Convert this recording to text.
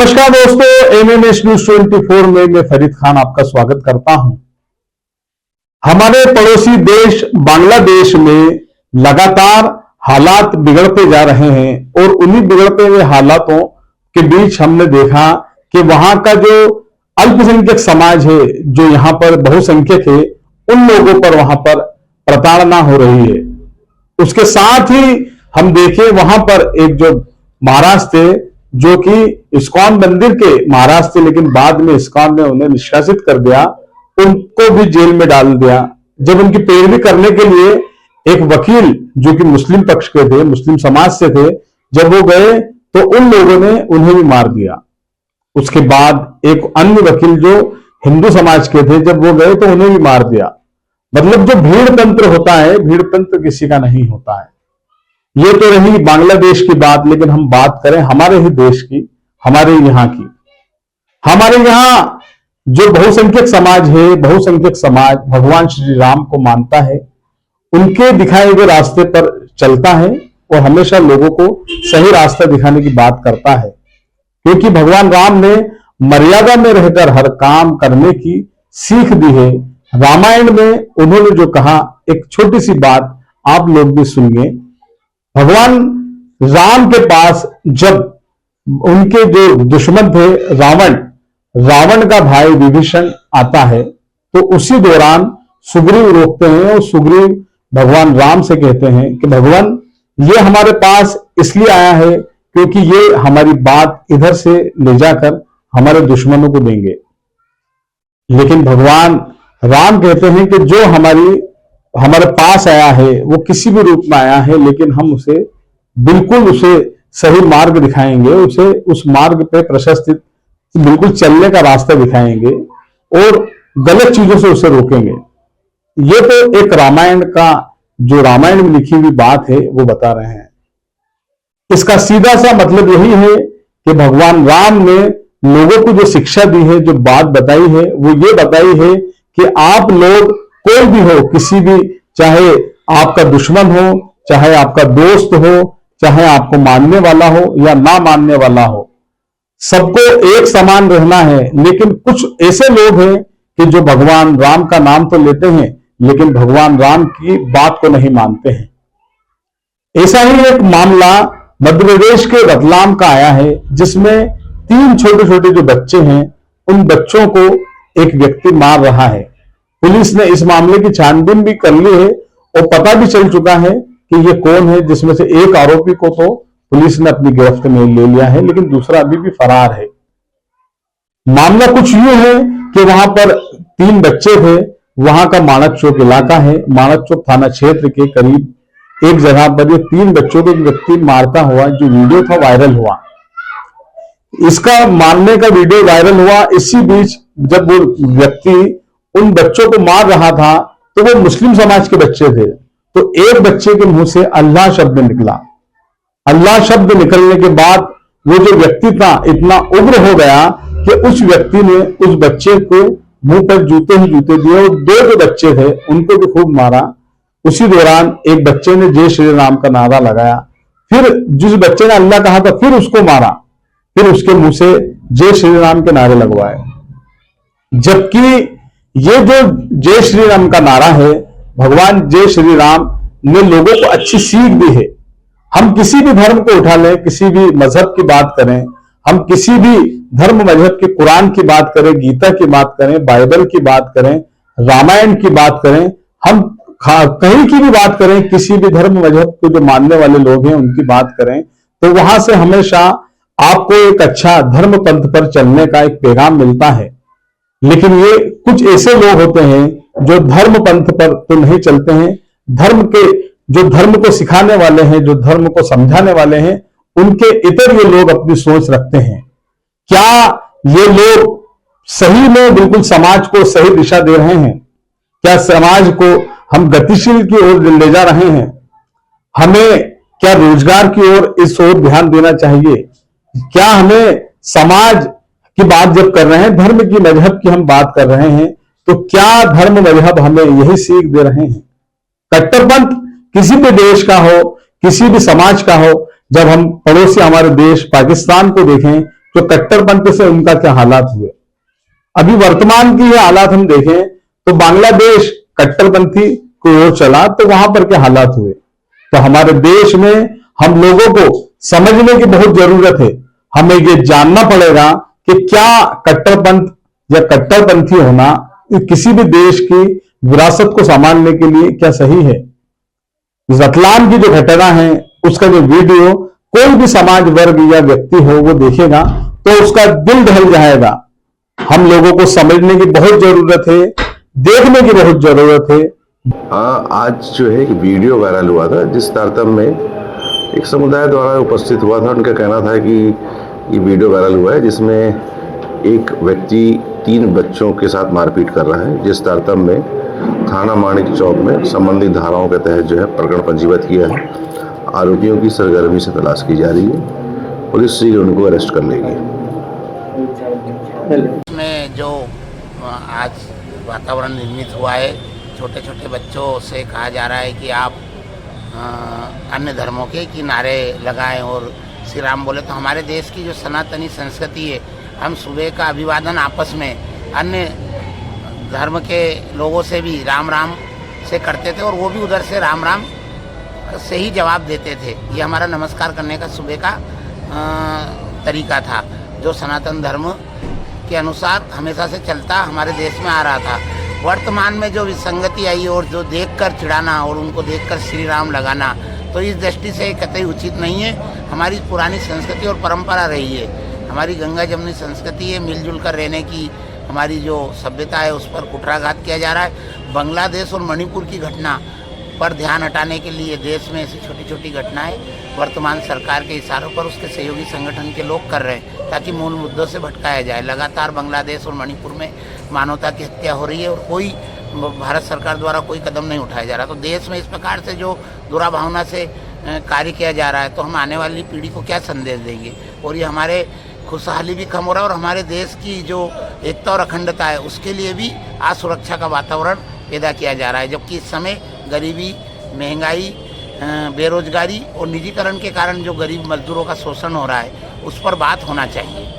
नमस्कार दोस्तों, MMS news 24 में मैं फरीद खान आपका स्वागत करता हूं। हमारे पड़ोसी देश बांग्लादेश में लगातार हालात बिगड़ते जा रहे हैं और उन्हीं बिगड़ते हुए हालातों के बीच हमने देखा कि वहां का जो अल्पसंख्यक समाज है, जो यहां पर बहुसंख्यक है, उन लोगों पर वहां पर प्रताड़ना हो रही है। उसके साथ ही हम देखें वहां पर एक जो महाराष्ट्र थे, जो कि इस्कॉन मंदिर के महाराज थे, लेकिन बाद में इस्कॉन ने उन्हें निष्कासित कर दिया, उनको भी जेल में डाल दिया। जब उनकी पैरवी करने के लिए एक वकील जो कि मुस्लिम पक्ष के थे, मुस्लिम समाज से थे, जब वो गए तो उन लोगों ने उन्हें भी मार दिया। उसके बाद एक अन्य वकील जो हिंदू समाज के थे, जब वो गए तो उन्हें भी मार दिया। मतलब जो भीड़ तंत्र होता है, भीड़ तंत्र किसी का नहीं होता है। ये तो रही बांग्लादेश की बात, लेकिन हम बात करें हमारे ही देश की, हमारे यहाँ की। हमारे यहाँ जो बहुसंख्यक समाज है, बहुसंख्यक समाज भगवान श्री राम को मानता है, उनके दिखाए हुए रास्ते पर चलता है और हमेशा लोगों को सही रास्ता दिखाने की बात करता है, क्योंकि भगवान राम ने मर्यादा में रहकर हर काम करने की सीख दी है। रामायण में उन्होंने जो कहा, एक छोटी सी बात आप लोग भी सुनिए। भगवान राम के पास जब उनके जो दुश्मन थे रावण का भाई विभीषण आता है, तो उसी दौरान सुग्रीव रोकते हैं और सुग्रीव भगवान राम से कहते हैं कि भगवान, ये हमारे पास इसलिए आया है क्योंकि ये हमारी बात इधर से ले जाकर हमारे दुश्मनों को देंगे। लेकिन भगवान राम कहते हैं कि जो हमारे पास आया है वो किसी भी रूप में आया है, लेकिन हम उसे सही मार्ग दिखाएंगे, उसे उस मार्ग पे प्रशस्त बिल्कुल चलने का रास्ता दिखाएंगे और गलत चीजों से उसे रोकेंगे। ये तो एक रामायण का, जो रामायण में लिखी हुई बात है, वो बता रहे हैं। इसका सीधा सा मतलब यही है कि भगवान राम ने लोगों को जो शिक्षा दी है, जो बात बताई है, वो ये बताई है कि आप लोग कोई भी हो, किसी भी, चाहे आपका दुश्मन हो, चाहे आपका दोस्त हो, चाहे आपको मानने वाला हो या ना मानने वाला हो, सबको एक समान रहना है। लेकिन कुछ ऐसे लोग हैं कि जो भगवान राम का नाम तो लेते हैं, लेकिन भगवान राम की बात को नहीं मानते हैं। ऐसा ही एक मामला मध्य प्रदेश के रतलाम का आया है, जिसमें 3 छोटे छोटे जो बच्चे हैं, उन बच्चों को एक व्यक्ति मार रहा है। पुलिस ने इस मामले की छानबीन भी कर ली है और पता भी चल चुका है कि ये कौन है, जिसमें से एक आरोपी को तो पुलिस ने अपनी गिरफ्त में ले लिया है, लेकिन दूसरा अभी भी फरार है। मामला कुछ यूं है कि वहां पर 3 बच्चे थे। वहां का माणक चौक इलाका है, माणक चौक थाना क्षेत्र के करीब एक जगह पर ये 3 बच्चों को एक व्यक्ति मारता हुआ जो वीडियो था वायरल हुआ। इसका मारने का वीडियो वायरल हुआ। इसी बीच जब वो व्यक्ति उन बच्चों को मार रहा था, तो वो मुस्लिम समाज के बच्चे थे, तो एक बच्चे के मुंह से अल्लाह शब्द निकला। अल्लाह शब्द निकलने के बाद वो जो व्यक्ति था इतना उग्र हो गया कि उस व्यक्ति ने उस बच्चे को मुंह पर जूते ही जूते दिए और 2 जो बच्चे थे उनको भी खूब मारा। उसी दौरान एक बच्चे ने जय श्री राम का नारा लगाया, फिर जिस बच्चे ने अल्लाह कहा था फिर उसको मारा, फिर उसके मुंह से जय श्री राम के नारे लगवाए। जबकि ये जो जय श्री राम का नारा है, भगवान जय श्री राम ने लोगों को अच्छी सीख दी है। हम किसी भी धर्म को उठा लें, किसी भी मजहब की बात करें, हम किसी भी धर्म मजहब के कुरान की बात करें, गीता की बात करें, बाइबल की बात करें, रामायण की बात करें, हम कहीं की भी बात करें, किसी भी धर्म मजहब को जो मानने वाले लोग हैं उनकी बात करें, तो वहां से हमेशा आपको एक अच्छा धर्म पंथ पर चलने का एक पैगाम मिलता है। लेकिन ये कुछ ऐसे लोग होते हैं जो धर्म पंथ पर तो नहीं चलते हैं, जो धर्म को सिखाने वाले हैं, जो धर्म को समझाने वाले हैं, उनके इतर ये लोग अपनी सोच रखते हैं। क्या ये लोग सही में बिल्कुल समाज को सही दिशा दे रहे हैं? क्या समाज को हम गतिशील की ओर ले जा रहे हैं? हमें क्या रोजगार की ओर इस ओर ध्यान देना चाहिए? क्या हमें समाज की बात जब कर रहे हैं, धर्म की, मजहब की हम बात कर रहे हैं, तो क्या धर्म मजहब हमें यही सीख दे रहे हैं? कट्टरपंथ किसी भी देश का हो, किसी भी समाज का हो, जब हम पड़ोसी हमारे देश पाकिस्तान को देखें जो कट्टरपंथ से उनका क्या हालात हुए। अभी वर्तमान की ये हालात हम देखें तो बांग्लादेश कट्टरपंथी को ओर चला तो वहां पर क्या हालात हुए। तो हमारे देश में हम लोगों को समझने की बहुत जरूरत है। हमें ये जानना पड़ेगा कि क्या कट्टरपंथ या कट्टरपंथी होना किसी भी देश की विरासत को संभालने के लिए क्या सही है। रतलाम की जो घटना है उसका जो वीडियो कोई भी समाज वर्ग या व्यक्ति हो वो देखेगा तो उसका दिल दहल जाएगा। हम लोगों को समझने की बहुत जरूरत है, देखने की बहुत जरूरत है। हाँ, आज जो है एक वीडियो वायरल हुआ था जिस तारतम्य में एक समुदाय द्वारा उपस्थित हुआ था। उनका कहना था कि ये वीडियो वायरल हुआ है जिसमें एक व्यक्ति 3 बच्चों के साथ मारपीट कर रहा है, जिस तारतम्य में थाना माणिक चौक में संबंधित धाराओं के तहत जो है प्रकरण पंजीबद्ध किया है। आरोपियों की सरगर्मी से तलाश की जा रही है, पुलिस शीघ्र उनको अरेस्ट कर लेगी। में जो आज वातावरण निर्मित हुआ है, छोटे छोटे बच्चों से कहा जा रहा है कि आप अन्य धर्मों के किनारे लगाएं और श्री राम बोले। तो हमारे देश की जो सनातनी संस्कृति है, हम सुबह का अभिवादन आपस में अन्य धर्म के लोगों से भी राम राम से करते थे और वो भी उधर से राम राम से ही जवाब देते थे। ये हमारा नमस्कार करने का सुबह का तरीका था, जो सनातन धर्म के अनुसार हमेशा से चलता हमारे देश में आ रहा था। वर्तमान में जो विसंगति आई और जो देखकर चिढ़ाना और उनको देखकर श्री राम लगाना, तो इस दृष्टि से कतई उचित नहीं है। हमारी पुरानी संस्कृति और परंपरा रही है, हमारी गंगा जमुनी संस्कृति है, मिलजुल कर रहने की हमारी जो सभ्यता है उस पर कुठाराघात किया जा रहा है। बांग्लादेश और मणिपुर की घटना पर ध्यान हटाने के लिए देश में ऐसी छोटी छोटी घटनाएं वर्तमान सरकार के इशारों पर उसके सहयोगी संगठन के लोग कर रहे हैं ताकि मूल मुद्दों से भटकाया जाए। लगातार बांग्लादेश और मणिपुर में मानवता की हत्या हो रही है और कोई भारत सरकार द्वारा कोई कदम नहीं उठाया जा रहा। तो देश में इस प्रकार से जो दुराभावना से कार्य किया जा रहा है तो हम आने वाली पीढ़ी को क्या संदेश देंगे। और ये हमारे खुशहाली भी कम हो रहा है और हमारे देश की जो एकता और अखंडता है उसके लिए भी असुरक्षा का वातावरण पैदा किया जा रहा है। जबकि इस समय गरीबी, महंगाई, बेरोजगारी और निजीकरण के कारण जो गरीब मजदूरों का शोषण हो रहा है उस पर बात होना चाहिए।